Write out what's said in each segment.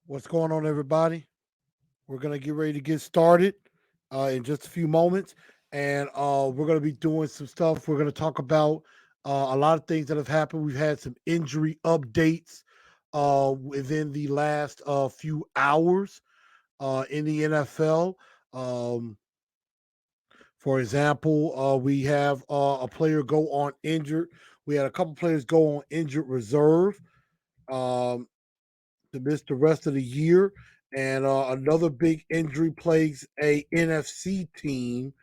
What's going on, everybody? We're going to get ready to get started in just a few moments. And we're going to be doing some stuff. We're going to talk about a lot of things that have happened. We've had some injury updates within the last few hours in the NFL. Um, for example, we have a player go on injured. We had a couple players go on injured reserve. Um, to miss the rest of the year. And another big injury plagues a NFC team,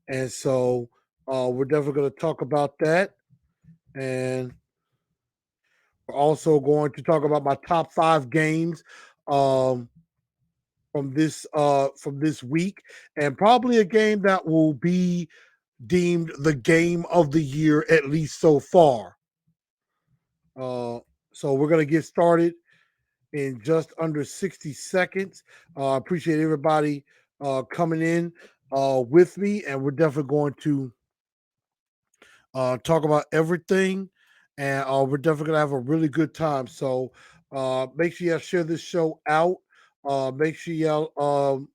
and so we're definitely going to talk about that. And we're also going to talk about my top five games um, from this week, and probably a game that will be deemed the game of the year at least so far. Uh, so we're going to get started in just under 60 seconds. Appreciate everybody coming in with me, and we're definitely going to talk about everything, and we're definitely going to have a really good time. So make sure y'all share this show out. Make sure y'all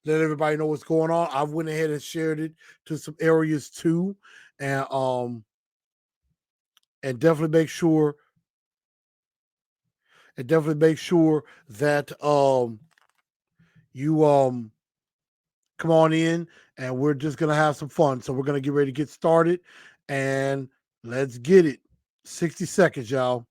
let everybody know what's going on. I went ahead and shared it to some areas too, and um, and definitely make sure that you come on in, and we're just gonna have some fun. So we're gonna get ready to get started, and let's get it. 60 seconds, y'all.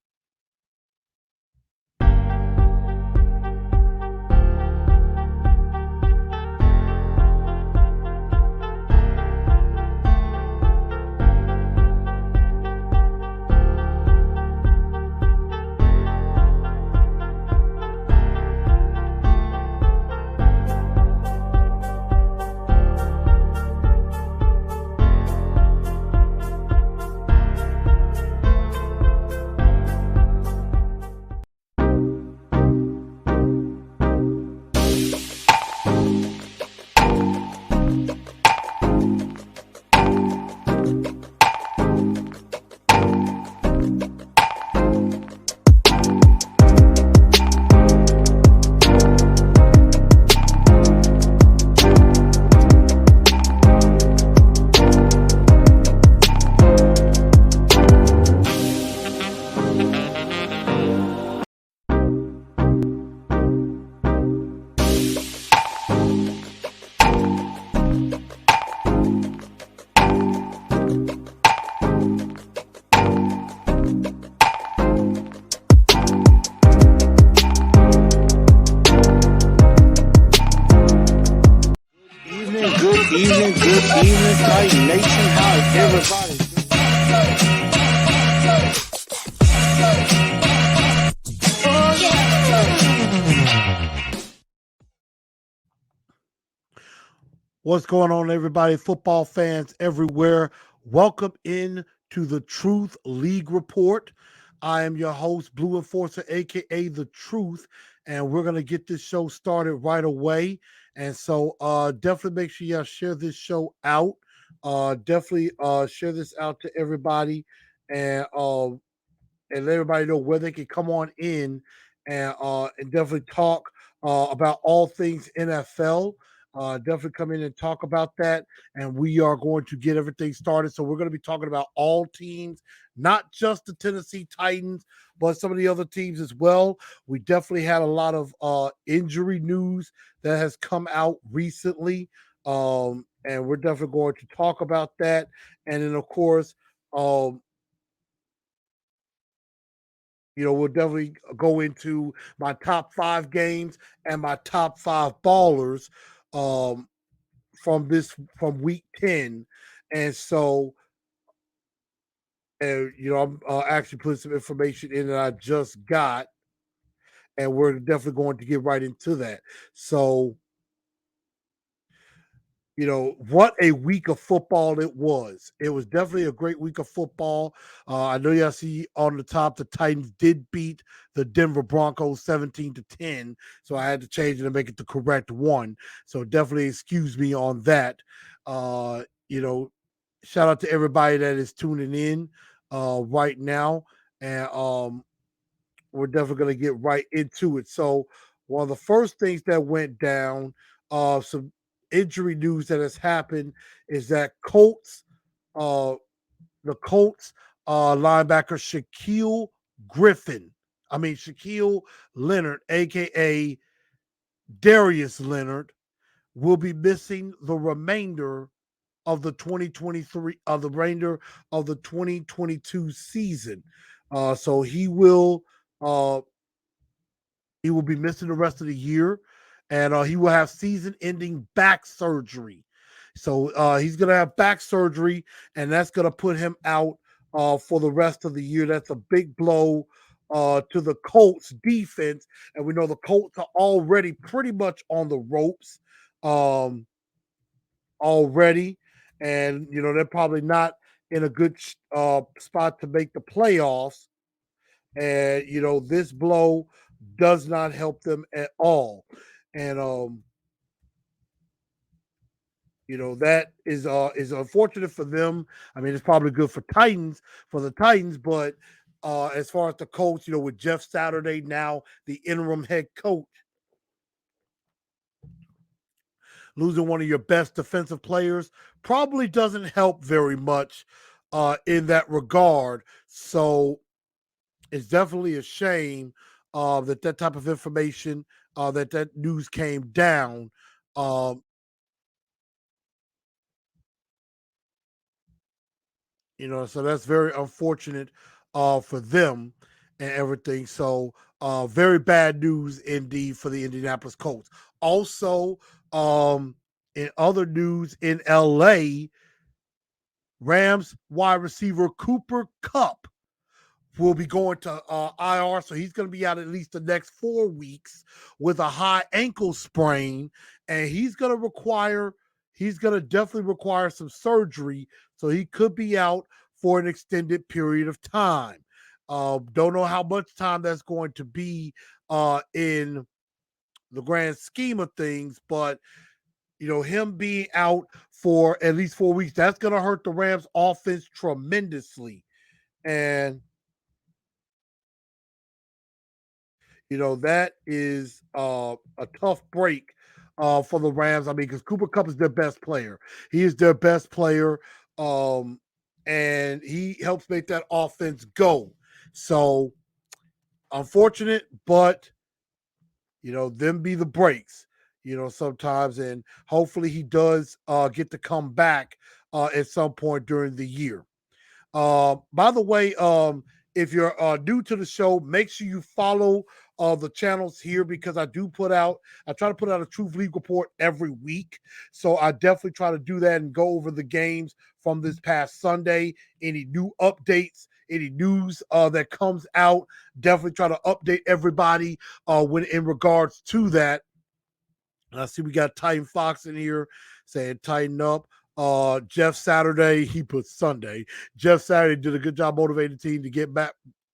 Good evening, Titan Nation. How is everybody What's going on, everybody? Football fans everywhere. Welcome in to the Truth League Report. I am your host, Blue Enforcer, aka The Truth, and we're gonna get this show started right away. And so definitely make sure y'all share this show out. Definitely share this out to everybody, and and let everybody know where they can come on in, and definitely talk about all things NFL. Definitely come in and talk about that, and we are going to get everything started. So we're going to be talking about all teams, not just the Tennessee Titans, but some of the other teams as well. We definitely had a lot of injury news that has come out recently, and we're definitely going to talk about that. And then, of course, um, we'll definitely go into my top five games and my top five ballers um, from week 10. And so, I'm actually putting some information in that I just got, and we're definitely going to get right into that. So, what a week of football it was. It was definitely a great week of football. I know y'all see on the top the Titans did beat the Denver Broncos 17-10, so I had to change it and make it the correct one. So definitely excuse me on that. Uh, you know, Shout out to everybody that is tuning in right now, and we're definitely going to get right into it. So Well, the first things that went down, some injury news that has happened is that uh, the Colts linebacker Shaquille Leonard, aka Darius Leonard, will be missing the remainder of the remainder of the 2022 season. So uh, he will be missing the rest of the year, and he will have season-ending back surgery. So he's going to have back surgery, and that's going to put him out for the rest of the year. That's a big blow to the Colts defense, and we know the Colts are already pretty much on the ropes um, already, and they're probably not in a good spot to make the playoffs. And this blow does not help them at all. And that is unfortunate for them. I mean, it's probably good for the Titans, but as far as the Colts, with Jeff Saturday now the interim head coach, losing one of your best defensive players probably doesn't help very much in that regard. So it's definitely a shame that type of information, that news came down. Um, so that's very unfortunate for them and everything. So very bad news indeed for the Indianapolis Colts. Also, in other news in LA, Rams wide receiver Cooper Kupp will be going to IR, so he's going to be out at least the next 4 weeks with a high ankle sprain, and he's going to definitely require some surgery, so he could be out for an extended period of time. Don't know how much time that's going to be in the grand scheme of things, but him being out for at least 4 weeks, that's going to hurt the Rams offense tremendously. And that is a tough break for the Rams. I mean, because Cooper Kupp is their best player. He is their best player, and he helps make that offense go. So unfortunate, but them be the breaks. Sometimes, and hopefully he does get to come back at some point during the year. By the way, if you're new to the show, make sure you follow the channels here because I try to put out a Truth League report every week. So I definitely try to do that and go over the games from this past Sunday, any new updates, any news that comes out. Definitely try to update everybody when in regards to that. And I see we got Titan Fox in here saying tighten up. Jeff Saturday, he put Sunday. Jeff Saturday did a good job motivating the team to get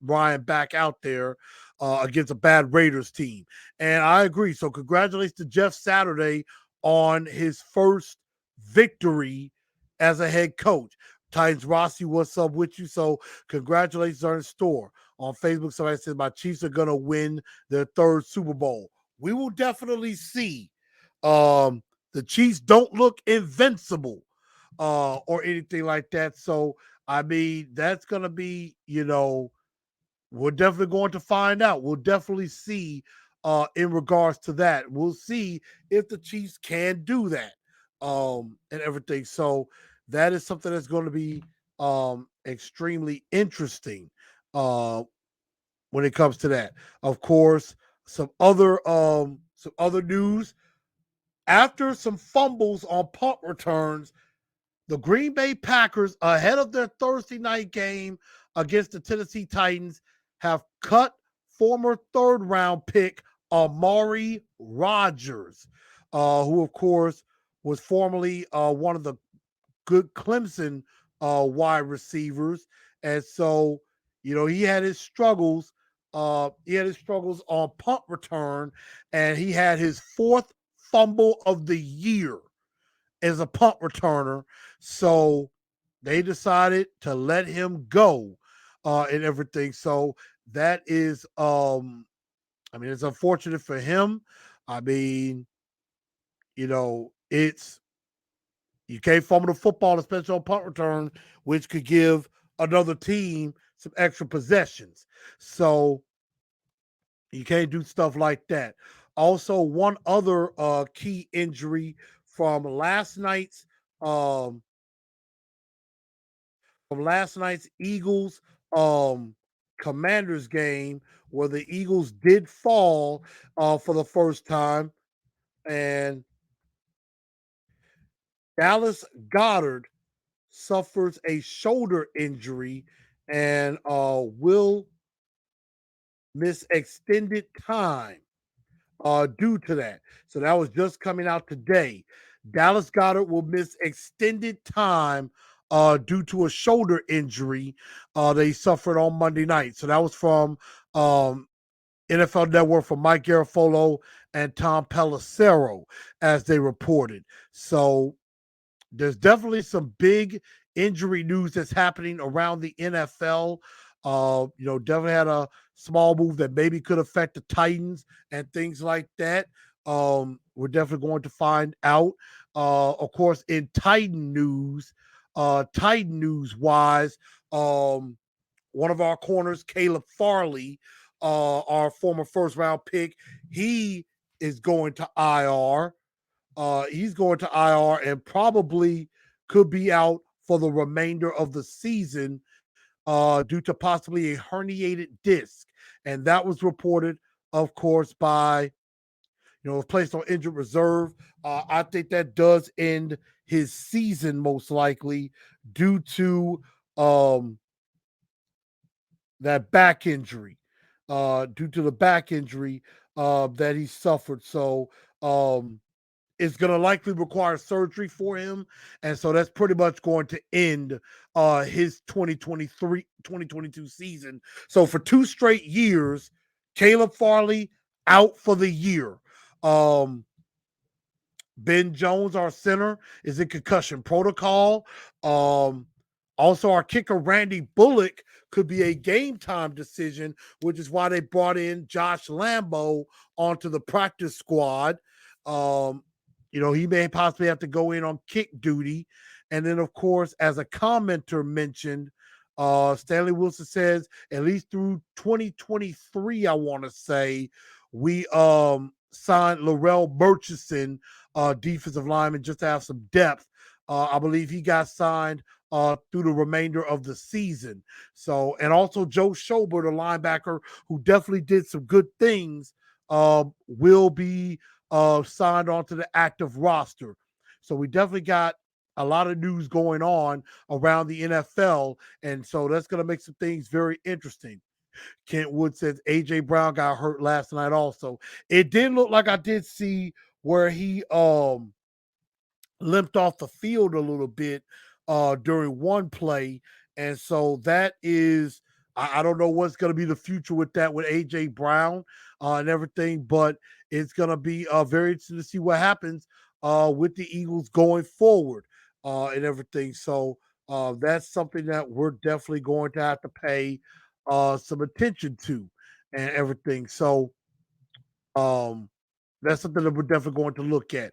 Brian back out there against a bad Raiders team. And I agree. So congratulations to Jeff Saturday on his first victory as a head coach. Titans Rossi, what's up with you? So congratulations are in store. On Facebook, somebody says my Chiefs are going to win their third Super Bowl. We will definitely see. The Chiefs don't look invincible or anything like that. So, I mean, that's going to be, we're definitely going to find out. We'll definitely see in regards to that. We'll see if the Chiefs can do that and everything. So, that is something that's going to be extremely interesting when it comes to that. Of course, some other news after some fumbles on punt returns, the Green Bay Packers, ahead of their Thursday night game against the Tennessee Titans, have cut former third round pick Amari Rodgers, who, of course, was formerly one of the good Clemson wide receivers. And so, he had his struggles. He had his struggles on punt return, and he had his fourth fumble of the year as a punt returner. So they decided to let him go and everything. So that is I mean, it's unfortunate for him. I mean, it's you can't fumble the football, especially on punt return, which could give another team some extra possessions. So you can't do stuff like that. Also, one other key injury from um last night's Eagles Commanders game, where the Eagles did fall for the first time, and Dallas Goddard suffers a shoulder injury and will miss extended time due to that. So that was just coming out today. Dallas Goddard will miss extended time due to a shoulder injury they suffered on Monday night. So that was from NFL Network from Mike Garafolo and Tom Pelissero as they reported. So there's definitely some big injury news that's happening around the NFL. Definitely had a small move that maybe could affect the Titans and things like that. We're definitely going to find out. Of course, in Titan news wise, one of our corners, Caleb Farley, our former first round pick, he is going to IR. He's going to IR and probably could be out for the remainder of the season due to possibly a herniated disc. And that was reported, of course, by, placed on injured reserve. I think that does end his season most likely due to that back injury, due to the back injury that he suffered. So, it's going to likely require surgery for him. And so that's pretty much going to end his 2022 season. So for 2 straight years, Caleb Farley out for the year. Ben Jones, our center, is in concussion protocol. Also, our kicker, Randy Bullock, could be a game time decision, which is why they brought in Josh Lambo onto the practice squad. He may possibly have to go in on kick duty. And then, of course, as a commenter mentioned, Stanley Wilson says, at least through 2023, I want to say, we signed Laurel Murchison, defensive lineman, just to have some depth. I believe he got signed through the remainder of the season. So, and also Joe Schobert, a linebacker who definitely did some good things, will be signed onto the active roster. So we definitely got a lot of news going on around the NFL. And so that's going to make some things very interesting. Kent Wood says AJ Brown got hurt last night also. It did look like I did see where he limped off the field a little bit during one play. And so that is, I don't know what's going to be the future with that with AJ Brown and everything, but it's going to be very interesting to see what happens with the Eagles going forward and everything. So that's something that we're definitely going to have to pay some attention to and everything. So um, that's something that we're definitely going to look at.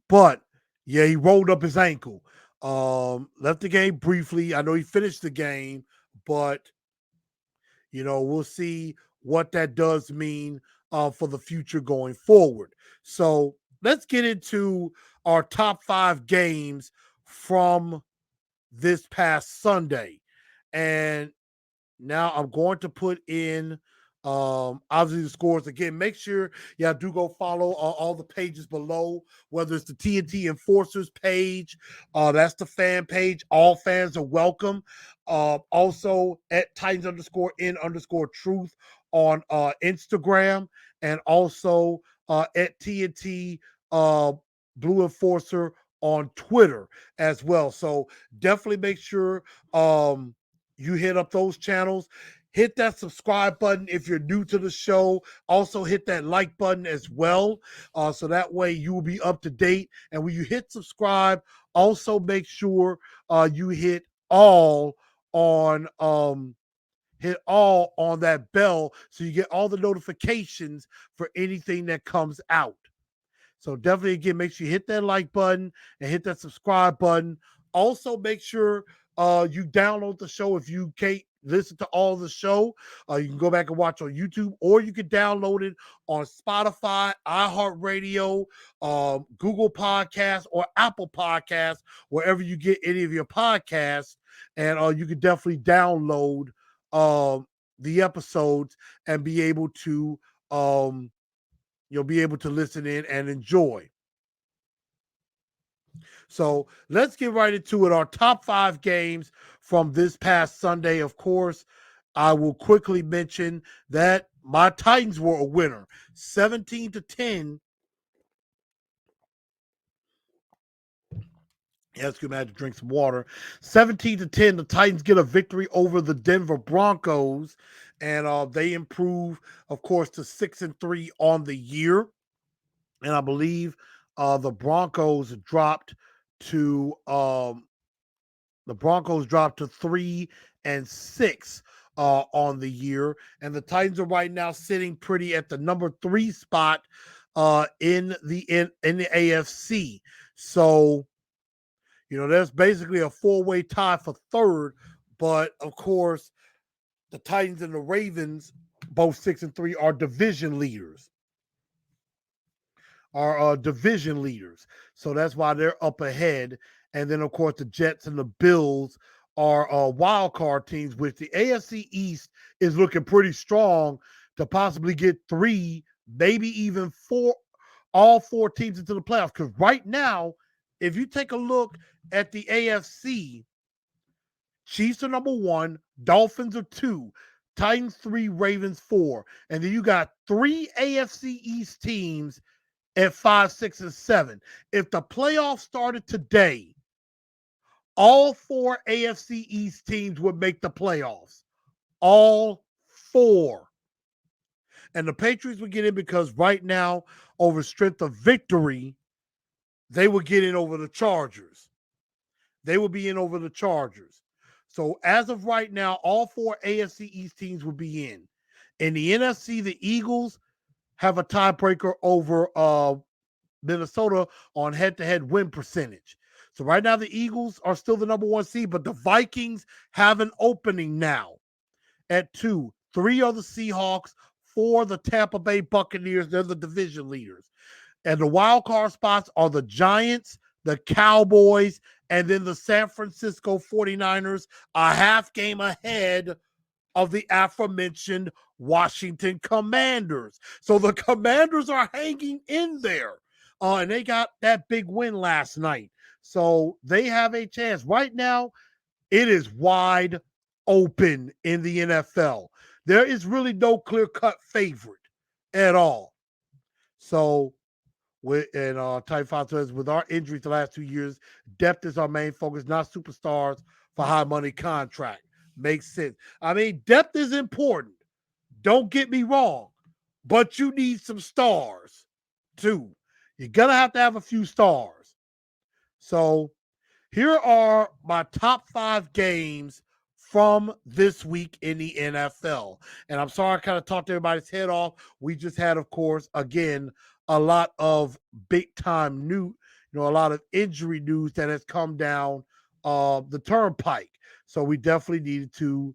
But yeah, he rolled up his ankle. Left the game briefly. I know he finished the game, but we'll see what that does mean for the future going forward. So let's get into our top 5 games from this past Sunday. And now I'm going to put in obviously the scores again. Make sure y'all do go follow all the pages below, whether it's the TNT Enforcers page, that's the fan page. All fans are welcome. Also at Titans_in_truth on Instagram, and also at TNT Blue Enforcer on Twitter as well. So definitely make sure you hit up those channels. Hit that subscribe button if you're new to the show. Also hit that like button as well. So that way you will be up to date. And when you hit subscribe, also make sure you hit all on hit all on that bell so you get all the notifications for anything that comes out. So definitely, again, make sure you hit that like button and hit that subscribe button. Also, make sure you download the show if you can't listen to all the show. You can go back and watch on YouTube, or you can download it on Spotify, iHeartRadio, Google Podcasts, or Apple Podcasts, wherever you get any of your podcasts. And you can definitely download the episodes and be able to you'll be able to listen in and enjoy. So let's get right into it. Our top 5 games from this past Sunday. Of course, I will quickly mention that my Titans were a winner, 17-10. Yes, you had to drink some water. 17-10, the Titans get a victory over the Denver Broncos, and they improve, of course, to 6-3 on the year. And I believe the Broncos dropped to 3-6 on the year, and the Titans are right now sitting pretty at the number 3 spot in the AFC. So there's basically a 4-way tie for third, but of course the Titans and the Ravens, both 6-3, are division leaders. So that's why they're up ahead. And then, of course, the Jets and the Bills are wild card teams, which the AFC East is looking pretty strong to possibly get 3, maybe even 4, all 4 teams into the playoffs. Because right now, if you take a look at the AFC, Chiefs are number 1, Dolphins are 2, Titans 3, Ravens 4. And then you got 3 AFC East teams at 5, 6, and 7. If the playoffs started today, all 4 AFC East teams would make the playoffs. All 4. And the Patriots would get in because right now, over strength of victory, they would get in over the Chargers. They would be in over the Chargers. So as of right now, all 4 AFC East teams would be in. In the NFC, the Eagles have a tiebreaker over Minnesota on head-to-head win percentage. So right now the Eagles are still the number 1 seed, but the Vikings have an opening now at 2. 3 are the Seahawks, 4 the Tampa Bay Buccaneers. They're the division leaders. And the wild card spots are the Giants, the Cowboys, and then the San Francisco 49ers, a half game ahead of the aforementioned Washington Commanders. So the Commanders are hanging in there. And they got that big win last night. So they have a chance. Right now, it is wide open in the NFL. There is really no clear-cut favorite at all. So, Type 5 says, with our injuries the last 2 years, depth is our main focus, not superstars for high-money contract. Makes sense. I mean, depth is important. Don't get me wrong. But you need some stars, too. You're going to have a few stars. So here are my top 5 games from this week in the NFL. And I'm sorry I kind of talked everybody's head off. We just had, of course, again, a lot of big-time news, a lot of injury news that has come down the turnpike. So we definitely needed to,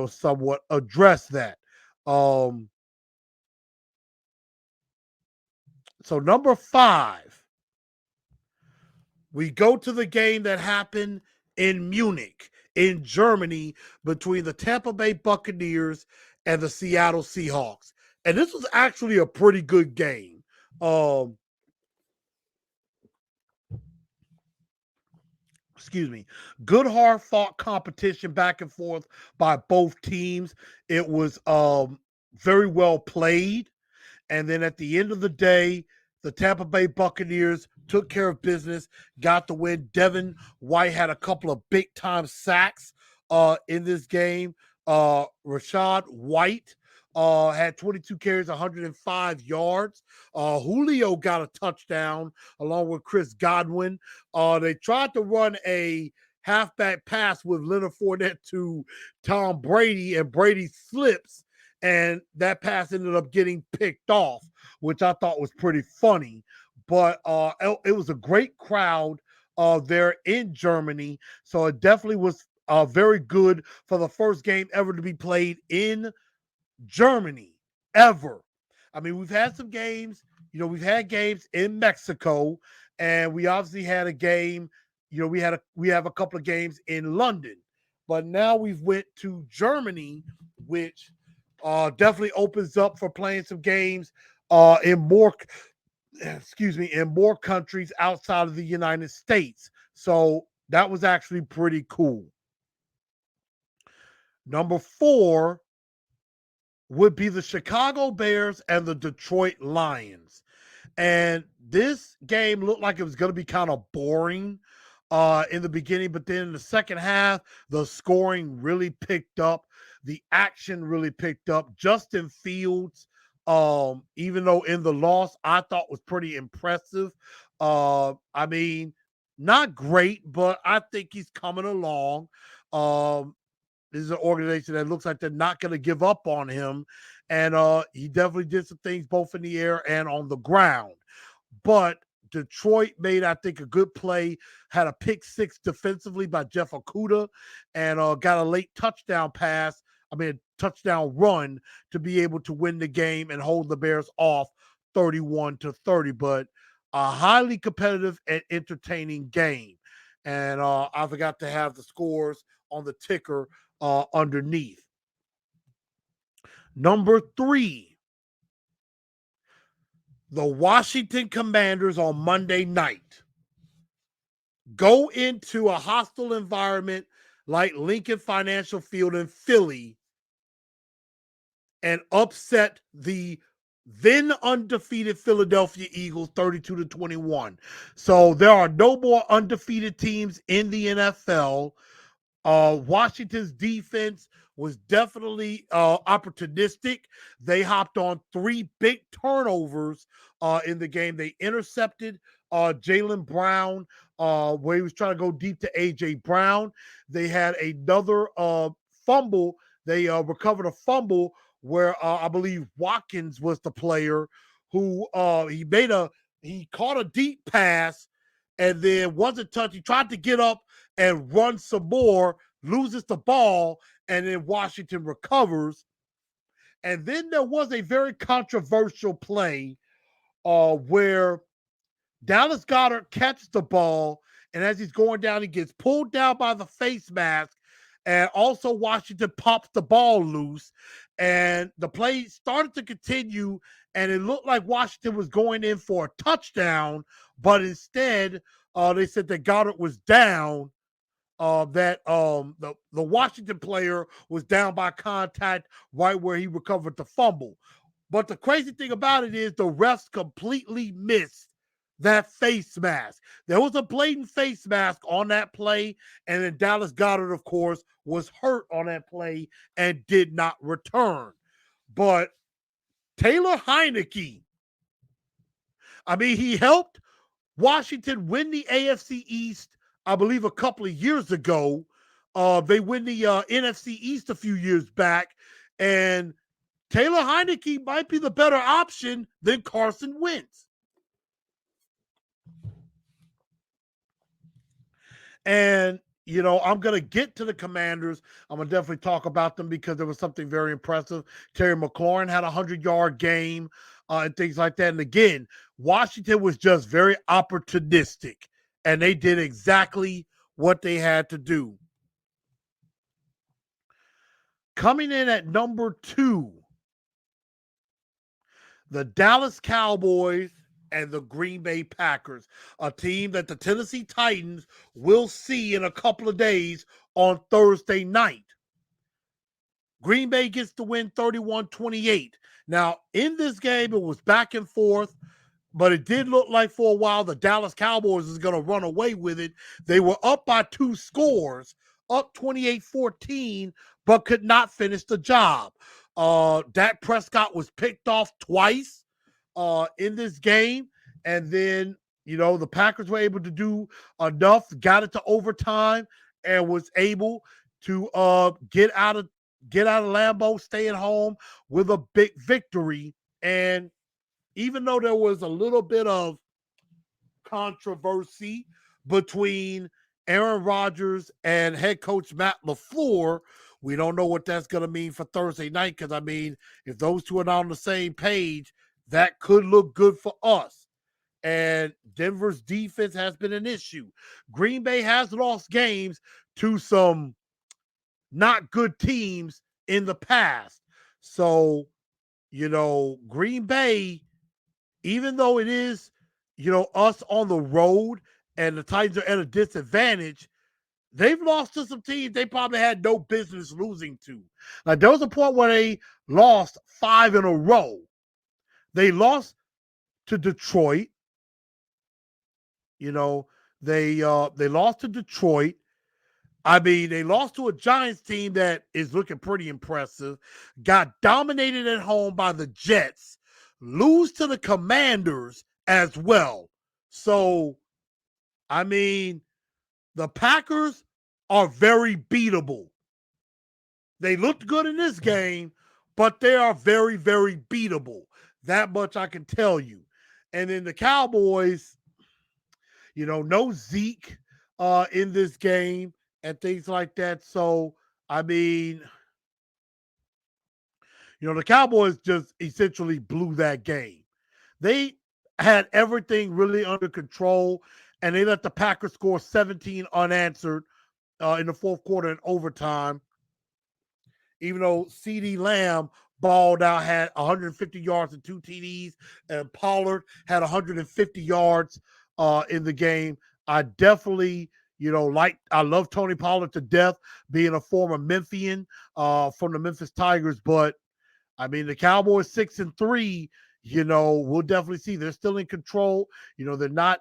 somewhat address that. So number 5, we go to the game that happened in Munich, in Germany, between the Tampa Bay Buccaneers and the Seattle Seahawks. And this was actually a pretty good game. Good hard-fought competition back and forth by both teams. It was very well played. And then at the end of the day, the Tampa Bay Buccaneers took care of business, got the win. Devin White had a couple of big-time sacks in this game. Rachaad White had 22 carries, 105 yards. Julio got a touchdown along with Chris Godwin. They tried to run a halfback pass with Leonard Fournette to Tom Brady, and Brady slips, and that pass ended up getting picked off, which I thought was pretty funny. But it was a great crowd there in Germany, so it definitely was very good for the first game ever to be played in Germany ever. I mean, we've had some games, we've had games in Mexico, and we obviously had a game, we have a couple of games in London, but now we've went to Germany, which definitely opens up for playing some games in more in more countries outside of the United States. So that was actually pretty cool. Number 4 would be the Chicago Bears and the Detroit Lions. And this game looked like it was going to be kind of boring in the beginning, but then in the second half, the scoring really picked up. The action really picked up. Justin Fields, even though in the loss, I thought was pretty impressive. I mean, not great, but I think he's coming along. This is an organization that looks like they're not going to give up on him. And he definitely did some things both in the air and on the ground. But Detroit made, I think, a good play, had a pick six defensively by Jeff Okudah, and got a late touchdown touchdown run to be able to win the game and hold the Bears off 31-30. But a highly competitive and entertaining game. And I forgot to have the scores on the ticker underneath. Number 3, the Washington Commanders on Monday night go into a hostile environment like Lincoln Financial Field in Philly and upset the then undefeated Philadelphia Eagles 32-21. So there are no more undefeated teams in the NFL. Washington's defense was definitely opportunistic. They hopped on 3 big turnovers in the game. They intercepted Jaylen Brown where he was trying to go deep to A.J. Brown. They had another fumble. They recovered a fumble where I believe Watkins was the player who he caught a deep pass and then wasn't touched. He tried to get up and run some more, loses the ball, and then Washington recovers. And then there was a very controversial play where Dallas Goedert catches the ball, and as he's going down, he gets pulled down by the face mask, and also Washington pops the ball loose, and the play started to continue, and it looked like Washington was going in for a touchdown, but instead, they said that Goedert was down, that the Washington player was down by contact right where he recovered the fumble. But the crazy thing about it is the refs completely missed that face mask. There was a blatant face mask on that play, and then Dallas Goedert, of course, was hurt on that play and did not return. But Taylor Heinicke, I mean, he helped Washington win the AFC East, I believe, a couple of years ago. They win the NFC East a few years back, and Taylor Heinicke might be the better option than Carson Wentz. And, I'm going to get to the Commanders. I'm going to definitely talk about them because there was something very impressive. Terry McLaurin had a 100-yard game and things like that. And again, Washington was just very opportunistic, and they did exactly what they had to do. Coming in at number 2, the Dallas Cowboys and the Green Bay Packers, a team that the Tennessee Titans will see in a couple of days on Thursday night. Green Bay gets the win 31-28. Now, in this game, it was back and forth, but it did look like for a while the Dallas Cowboys is going to run away with it. They were up by 2 scores, up 28-14, but could not finish the job. Dak Prescott was picked off twice in this game, and then the Packers were able to do enough, got it to overtime, and was able to get out of Lambeau, stay at home with a big victory. And even though there was a little bit of controversy between Aaron Rodgers and head coach Matt LaFleur, we don't know what that's going to mean for Thursday night, because, I mean, if those two are not on the same page, that could look good for us. And Denver's defense has been an issue. Green Bay has lost games to some not good teams in the past. So, Green Bay, even though it is, us on the road and the Titans are at a disadvantage, they've lost to some teams they probably had no business losing to. Like, there was a point where they lost 5 in a row. They lost to Detroit. They lost to Detroit. I mean, they lost to a Giants team that is looking pretty impressive. Got dominated at home by the Jets. Lose to the Commanders as well. So, I mean, the Packers are very beatable. They looked good in this game, but they are very, very beatable. That much I can tell you. And then the Cowboys, no Zeke in this game and things like that. So, I mean, the Cowboys just essentially blew that game. They had everything really under control, and they let the Packers score 17 unanswered in the fourth quarter in overtime, even though CeeDee Lamb balled out, had 150 yards and 2 TDs, and Pollard had 150 yards in the game. I definitely, I love Tony Pollard to death, being a former Memphian from the Memphis Tigers. But, I mean, the Cowboys 6-3, we'll definitely see. They're still in control. They're not,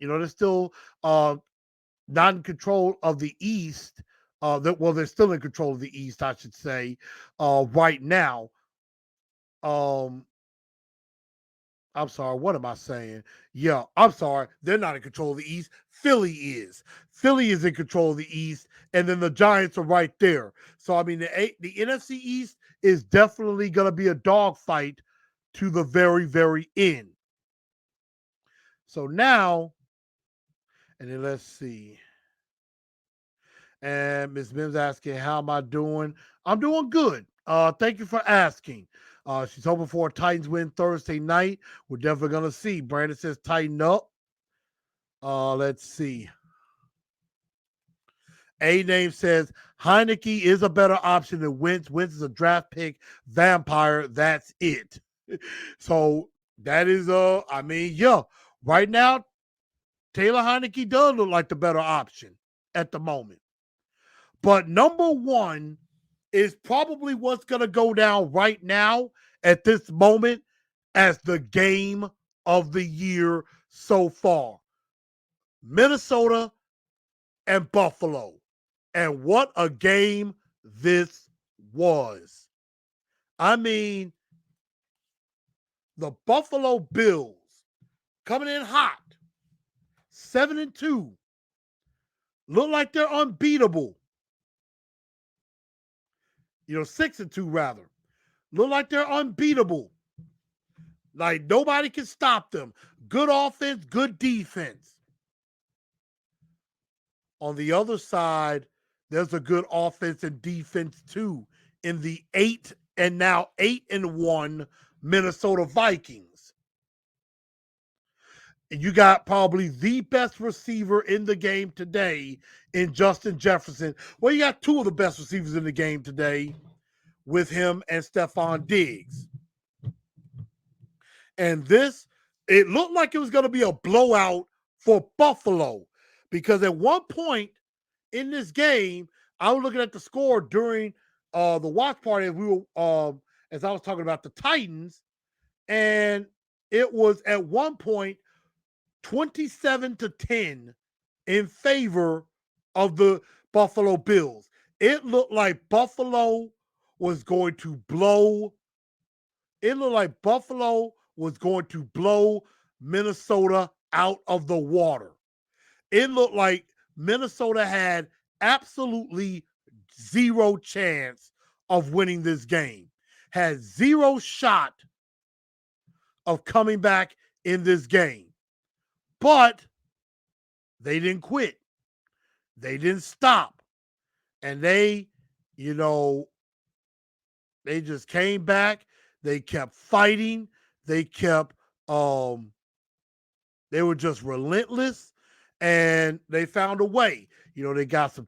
they're still not in control of the East. They're still in control of the East, I should say, right now. I'm sorry, what am I saying? Yeah, I'm sorry. They're not in control of the East. Philly is. Philly is in control of the East, and then the Giants are right there. So, I mean, the NFC East is definitely going to be a dogfight to the very, very end. So now, and then let's see. And Ms. Mims asking, how am I doing? I'm doing good. Thank you for asking. She's hoping for a Titans win Thursday night. We're definitely going to see. Brandon says tighten up. Let's see. A-Name says Heineke is a better option than Wentz. Wentz is a draft pick vampire. That's it. So that is, I mean, yeah. Right now, Taylor Heineke does look like the better option at the moment. But number one is probably what's going to go down right now at this moment as the game of the year so far. Minnesota and Buffalo. And what a game this was. I mean, the Buffalo Bills coming in hot, 7-2, look like they're unbeatable. 6-2 rather. Look like they're unbeatable. Like, nobody can stop them. Good offense, good defense. On the other side, there's a good offense and defense too in the 8-1 Minnesota Vikings. And you got probably the best receiver in the game today in Justin Jefferson. Well, you got 2 of the best receivers in the game today with him and Stephon Diggs. And it looked like it was going to be a blowout for Buffalo, because at one point in this game, I was looking at the score during the watch party as I was talking about the Titans, and it was at one point 27-10 in favor of the Buffalo Bills. It looked like Buffalo was going to blow. It looked like Buffalo was going to blow Minnesota out of the water. It looked like Minnesota had absolutely zero chance of winning this game, had zero shot of coming back in this game. But they didn't quit. They didn't stop. And they, you know, they just came back. They kept fighting. They kept they were just relentless, and they found a way. They got some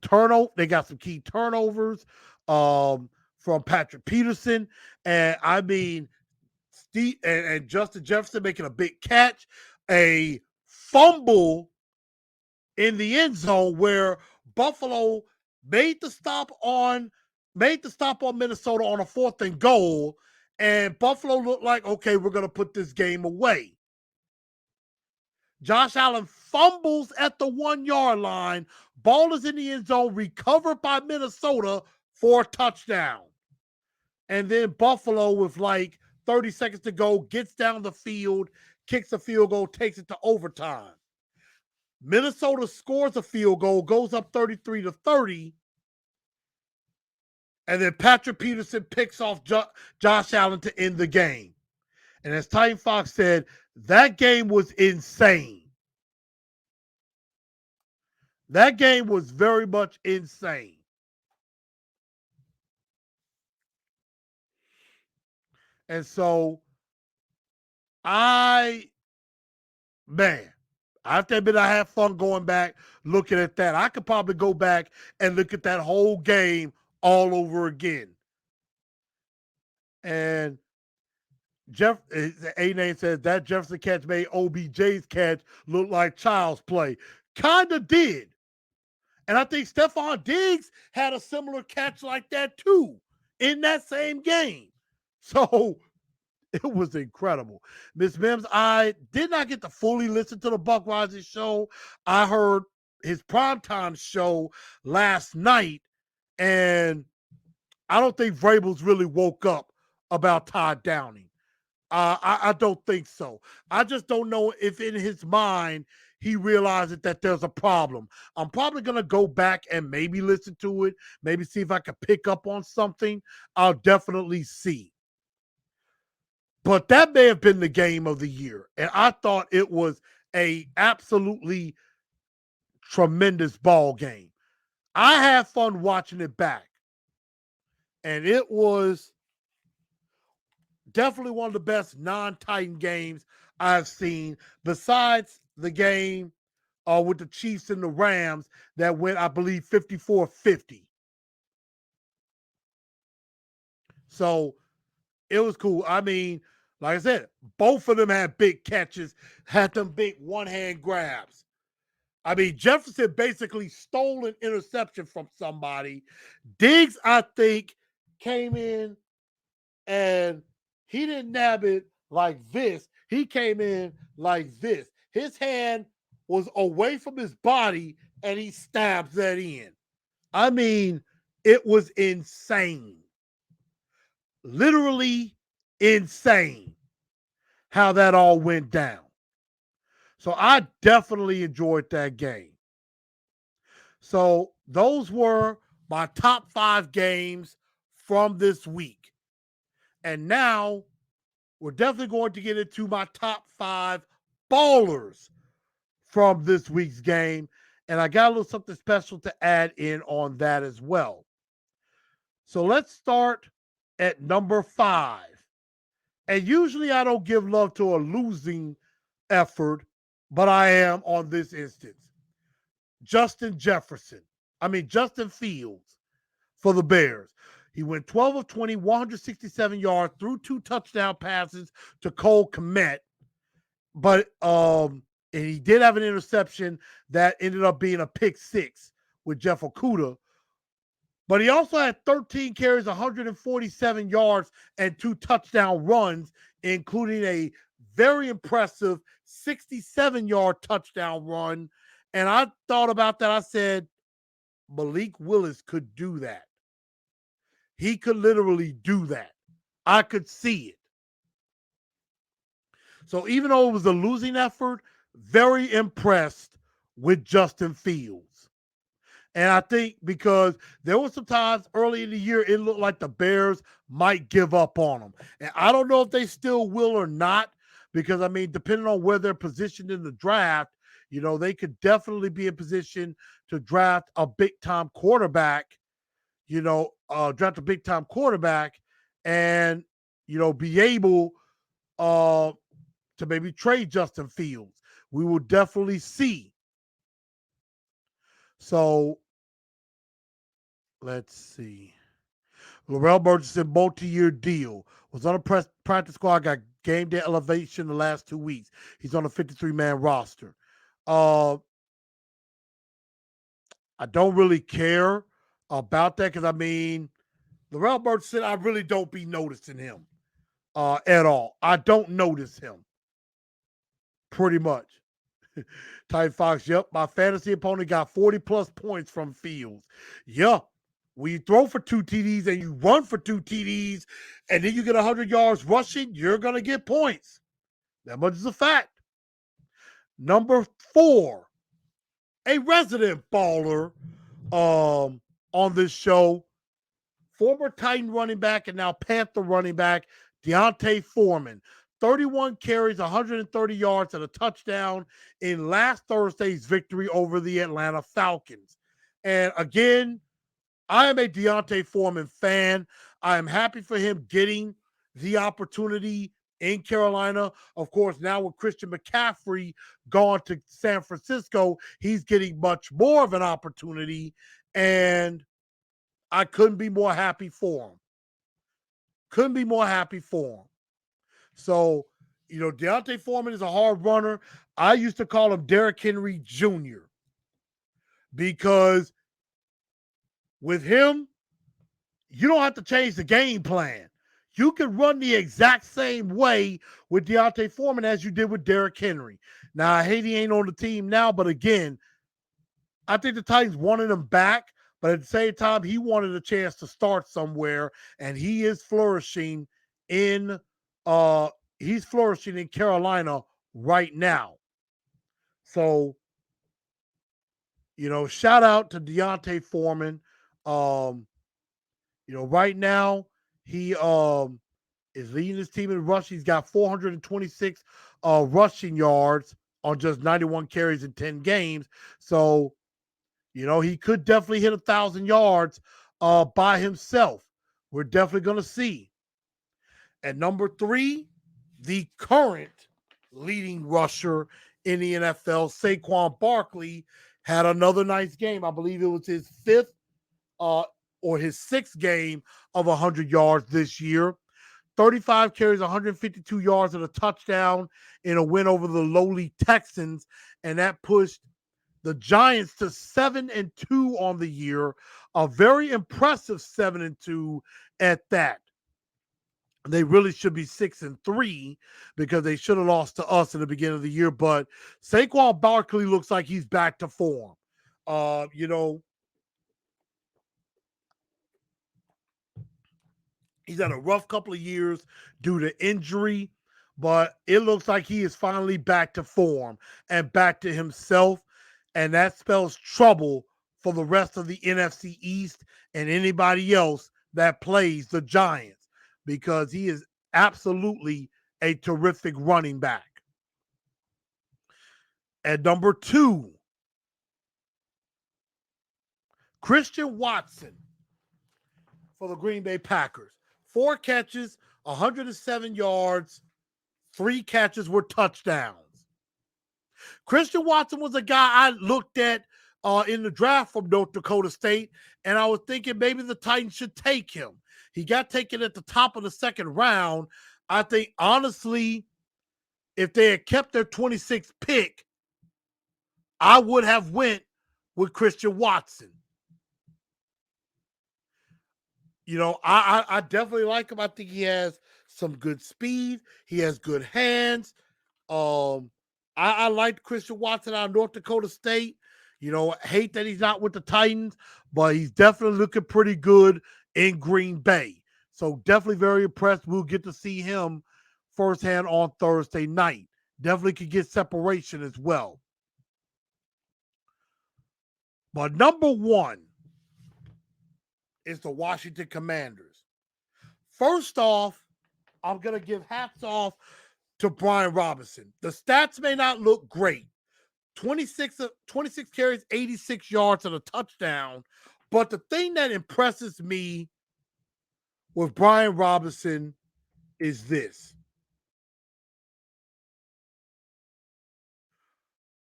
key turnovers from Patrick Peterson. And I mean, Steve and Justin Jefferson making a big catch, a fumble in the end zone where Buffalo made the stop on Minnesota on a 4th and goal, and Buffalo looked like, okay, we're going to put this game away. Josh Allen fumbles at the 1-yard line. Ball is in the end zone, recovered by Minnesota for a touchdown. And then Buffalo, with like 30 seconds to go, gets down the field, kicks a field goal, takes it to overtime. Minnesota scores a field goal, goes up 33-30. And then Patrick Peterson picks off Josh Allen to end the game. And as Titan Fox said, that game was insane. That game was very much insane. And so I have to admit, I had fun going back, looking at that. I could probably go back and look at that whole game all over again. And Jeff A-Name says that Jefferson catch made OBJ's catch look like child's play. Kinda did. And I think Stephon Diggs had a similar catch like that too in that same game. So it was incredible. Miss Mims, I did not get to fully listen to the Buck Rising show. I heard his primetime show last night, and I don't think Vrabel's really woke up about Todd Downing. I don't think so. I just don't know if in his mind he realizes that there's a problem. I'm probably going to go back and maybe listen to it, maybe see if I can pick up on something. I'll definitely see. But that may have been the game of the year. And I thought it was a absolutely tremendous ball game. I had fun watching it back. And it was definitely one of the best non-Titan games I've seen, besides the game with the Chiefs and the Rams that went, I believe, 54-50. So it was cool. I mean, like I said, both of them had big catches, had them big one-hand grabs. I mean, Jefferson basically stole an interception from somebody. Diggs, I think, came in and he didn't nab it like this. He came in like this. His hand was away from his body and he stabs that in. I mean, it was insane. Literally insane how that all went down. So I definitely enjoyed that game. So those were my top 5 games from this week. And now we're definitely going to get into my top 5 ballers from this week's game. And I got a little something special to add in on that as well. So let's start at number 5. And usually I don't give love to a losing effort, but I am on this instance. Justin Fields for the Bears. He went 12 of 20, 167 yards, threw 2 touchdown passes to Cole Kmet. But and he did have an interception that ended up being a pick 6 with Jeff Okudah. But he also had 13 carries, 147 yards, and 2 touchdown runs, including a very impressive 67-yard touchdown run. And I thought about that. I said, Malik Willis could do that. He could literally do that. I could see it. So even though it was a losing effort, very impressed with Justin Fields. And I think because there were some times early in the year it looked like the Bears might give up on them. And I don't know if they still will or not, because I mean, depending on where they're positioned in the draft, they could definitely be in position to draft a big time quarterback, and, be able to maybe trade Justin Fields. We will definitely see. So let's see. Larrell Murchison, multi-year deal. Was on a practice squad, got game day elevation the last 2 weeks. He's on a 53-man roster. I don't really care about that because, I mean, Larrell Murchison, I really don't be noticing him at all. I don't notice him, pretty much. Ty Fox, yep, my fantasy opponent got 40-plus points from Fields. Yeah, when you throw for 2 TDs and you run for 2 TDs and then you get 100 yards rushing, you're going to get points. That much is a fact. Number 4, a resident baller on this show, former Titan running back and now Panther running back, D'Onta Foreman. 31 carries, 130 yards, and a touchdown in last Thursday's victory over the Atlanta Falcons. And again, I am a D'Onta Foreman fan. I am happy for him getting the opportunity in Carolina. Of course, now with Christian McCaffrey gone to San Francisco, he's getting much more of an opportunity, and I couldn't be more happy for him. Couldn't be more happy for him. So, D'Onta Foreman is a hard runner. I used to call him Derrick Henry Jr. because with him, you don't have to change the game plan. You can run the exact same way with D'Onta Foreman as you did with Derrick Henry. Now, I hate he ain't on the team now, but again, I think the Titans wanted him back, but at the same time, he wanted a chance to start somewhere, and he is flourishing in Carolina right now. So, shout out to D'Onta Foreman. Right now he is leading his team in rush. He's got 426 rushing yards on just 91 carries in 10 games. So, he could definitely hit 1,000 yards by himself. We're definitely going to see. At number 3, the current leading rusher in the NFL, Saquon Barkley, had another nice game. I believe it was his 5th or his 6th game of 100 yards this year. 35 carries, 152 yards, and a touchdown in a win over the lowly Texans, and that pushed the Giants to 7-2 on the year. A very impressive 7-2 at that. They really should be 6-3 because they should have lost to us in the beginning of the year. But Saquon Barkley looks like he's back to form. He's had a rough couple of years due to injury, but it looks like he is finally back to form and back to himself. And that spells trouble for the rest of the NFC East and anybody else that plays the Giants, because he is absolutely a terrific running back. At number 2, Christian Watson for the Green Bay Packers. 4 catches, 107 yards, 3 catches were touchdowns. Christian Watson was a guy I looked at in the draft from North Dakota State, and I was thinking maybe the Titans should take him. He got taken at the top of the 2nd round. I think, honestly, if they had kept their 26th pick, I would have went with Christian Watson. I definitely like him. I think he has some good speed. He has good hands. I like Christian Watson out of North Dakota State. Hate that he's not with the Titans, but he's definitely looking pretty good in Green Bay. So definitely very impressed. We'll get to see him firsthand on Thursday night. Definitely could get separation as well. But number one is the Washington Commanders. First off, I'm going to give hats off to Brian Robinson. The stats may not look great. 26 carries, 86 yards, and a touchdown. But the thing that impresses me with Brian Robinson is this.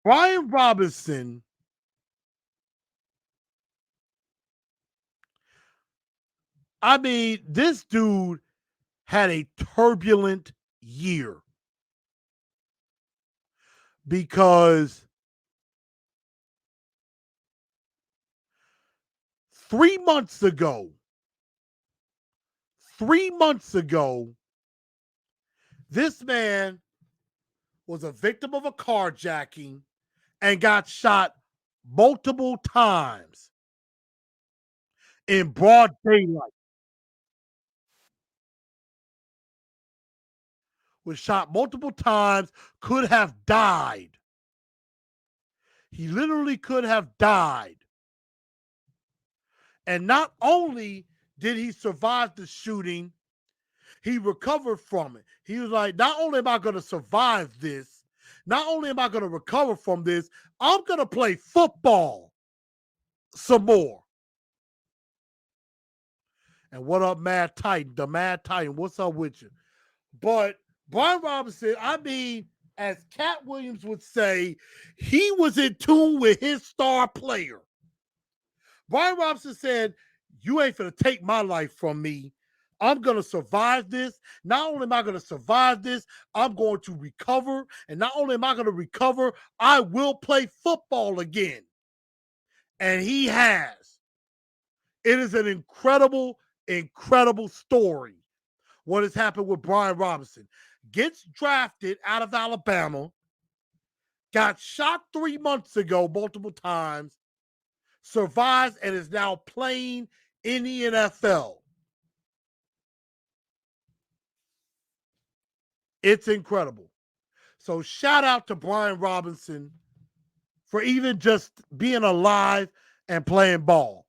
Brian Robinson this dude had a turbulent year because 3 months ago, this man was a victim of a carjacking and got shot multiple times in broad daylight. Was shot multiple times, could have died. He literally could have died. And not only did he survive the shooting, he recovered from it. He was like, not only am I going to survive this, not only am I going to recover from this, I'm going to play football some more. And what up, Mad Titan? The Mad Titan, what's up with you? But Brian Robinson, as Cat Williams would say, he was in tune with his star player. Brian Robinson said, you ain't going to take my life from me. I'm going to survive this. Not only am I going to survive this, I'm going to recover. And not only am I going to recover, I will play football again. And he has. It is an incredible, incredible story what has happened with Brian Robinson. Gets drafted out of Alabama, got shot 3 months ago multiple times, survives, and is now playing in the NFL. It's incredible. So shout out to Brian Robinson for even just being alive and playing ball.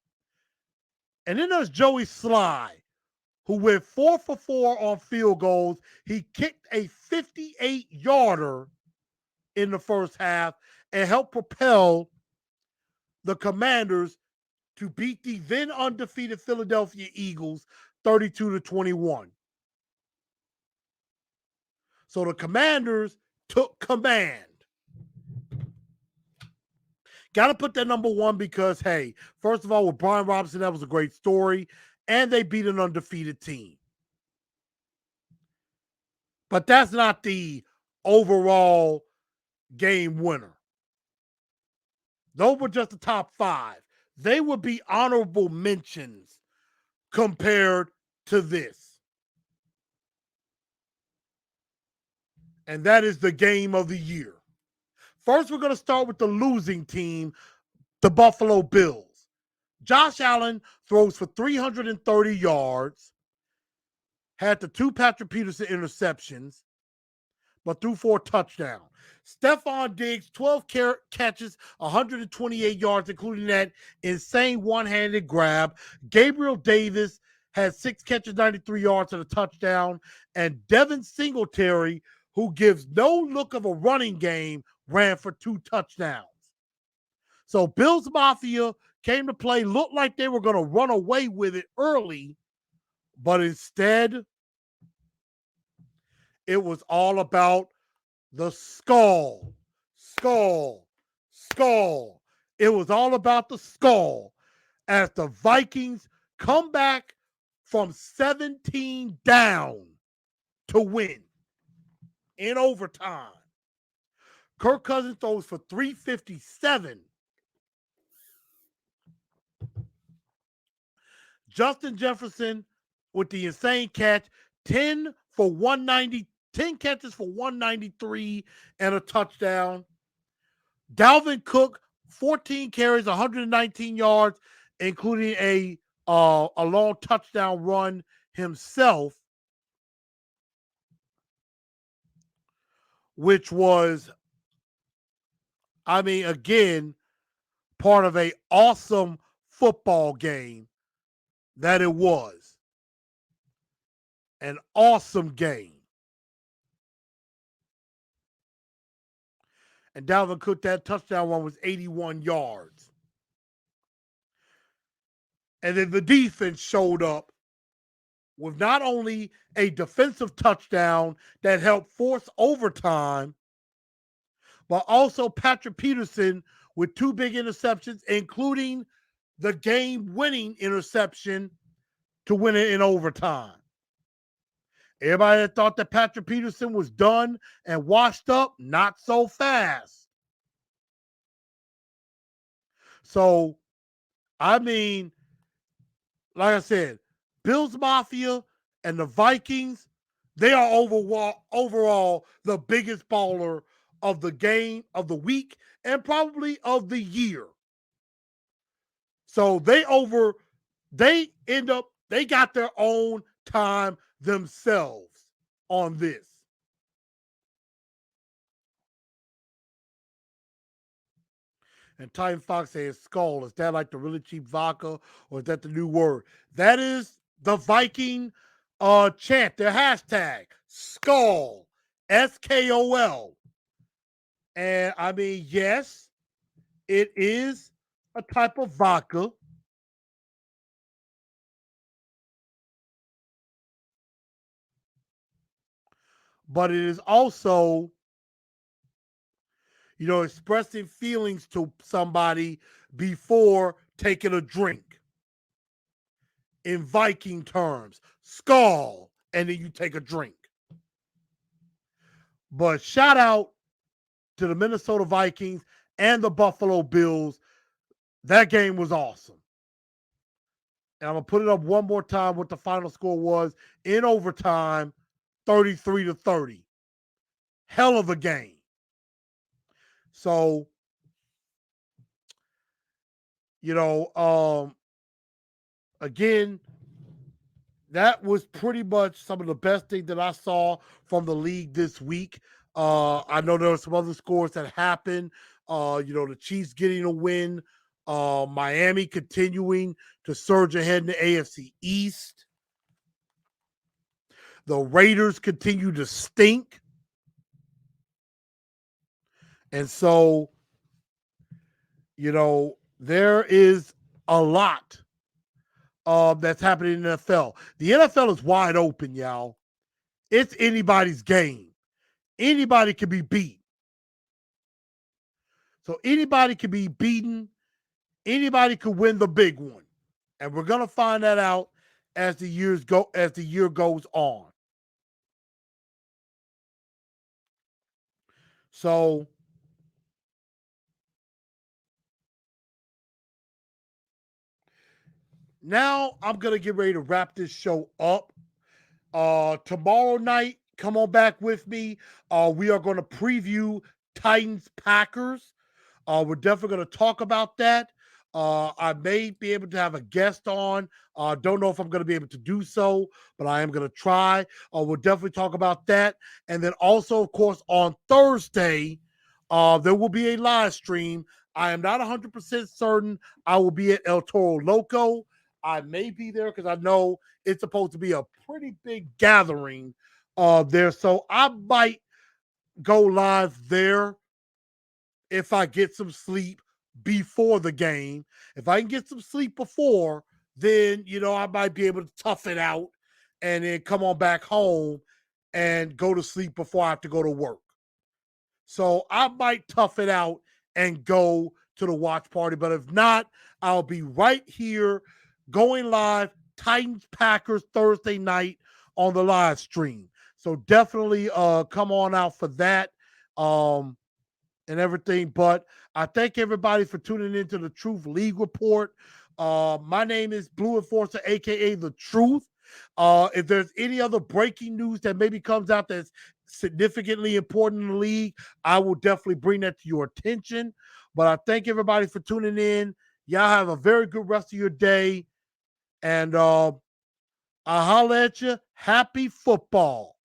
And then there's Joey Sly, who went 4 for 4 on field goals. He kicked a 58-yarder in the first half and helped propel the Commanders to beat the then undefeated Philadelphia Eagles 32-21. So the Commanders took command. Got to put that number one because, hey, first of all, with Brian Robinson, that was a great story, and they beat an undefeated team. But that's not the overall game winner. Those were just the top 5. They would be honorable mentions compared to this. And that is the game of the year. First, we're going to start with the losing team, the Buffalo Bills. Josh Allen throws for 330 yards, had the 2 Patrick Peterson interceptions, but threw 4 touchdowns. Stephon Diggs, 12 catches, 128 yards, including that insane one-handed grab. Gabriel Davis had 6 catches, 93 yards, and a touchdown. And Devin Singletary, who gives no look of a running game, ran for 2 touchdowns. So Bills Mafia came to play, looked like they were going to run away with it early, but instead, it was all about the skull. It was all about the skull as the Vikings come back from 17 down to win in overtime. Kirk Cousins throws for 357. Justin Jefferson with the insane catch, 10 catches for 193 and a touchdown. Dalvin Cook, 14 carries, 119 yards, including a long touchdown run himself, which was, again, part of a awesome football game that it was. An awesome game. And Dalvin Cook, that touchdown one was 81 yards. And then the defense showed up with not only a defensive touchdown that helped force overtime, but also Patrick Peterson with 2 big interceptions, including the game-winning interception to win it in overtime. Everybody that thought that Patrick Peterson was done and washed up, not so fast. So, I mean, like I said, Bills Mafia and the Vikings, they are overall the biggest baller of the game, of the week, and probably of the year. So they got their own time themselves on this. And Titan Fox says Skull. Is that like the really cheap vodka, or is that the new word? That is the Viking chant, their hashtag, Skull, SKOL. And I mean, yes, it is a type of vodka. But it is also, expressing feelings to somebody before taking a drink. In Viking terms, skull, and then you take a drink. But shout out to the Minnesota Vikings and the Buffalo Bills. That game was awesome. And I'm going to put it up one more time what the final score was in overtime, 33-30. Hell of a game. So, again, that was pretty much some of the best things that I saw from the league this week. I know there were some other scores that happened. The Chiefs getting a win. Miami continuing to surge ahead in the AFC East. The Raiders continue to stink. And so, there is a lot that's happening in the NFL. The NFL is wide open, y'all. It's anybody's game. Anybody can be beat. So anybody can be beaten. Anybody could win the big one. And we're going to find that out as the year goes on. So now I'm going to get ready to wrap this show up. Tomorrow night, come on back with me. We are going to preview Titans Packers. We're definitely going to talk about that. I may be able to have a guest on. Don't know if I'm going to be able to do so, but I am going to try. We'll definitely talk about that. And then also, of course, on Thursday, there will be a live stream. I am not 100% certain I will be at El Toro Loco. I may be there because I know it's supposed to be a pretty big gathering there. So I might go live there if I get some sleep before the game. If I can get some sleep before, then, I might be able to tough it out and then come on back home and go to sleep before I have to go to work. So I might tough it out and go to the watch party. But if not, I'll be right here going live, Titans Packers Thursday night on the live stream. So definitely come on out for that and everything. But I thank everybody for tuning into the Truth League Report. My name is Blue Enforcer, a.k.a. The Truth. If there's any other breaking news that maybe comes out that's significantly important in the league, I will definitely bring that to your attention. But I thank everybody for tuning in. Y'all have a very good rest of your day. And I'll holler at you. Happy football.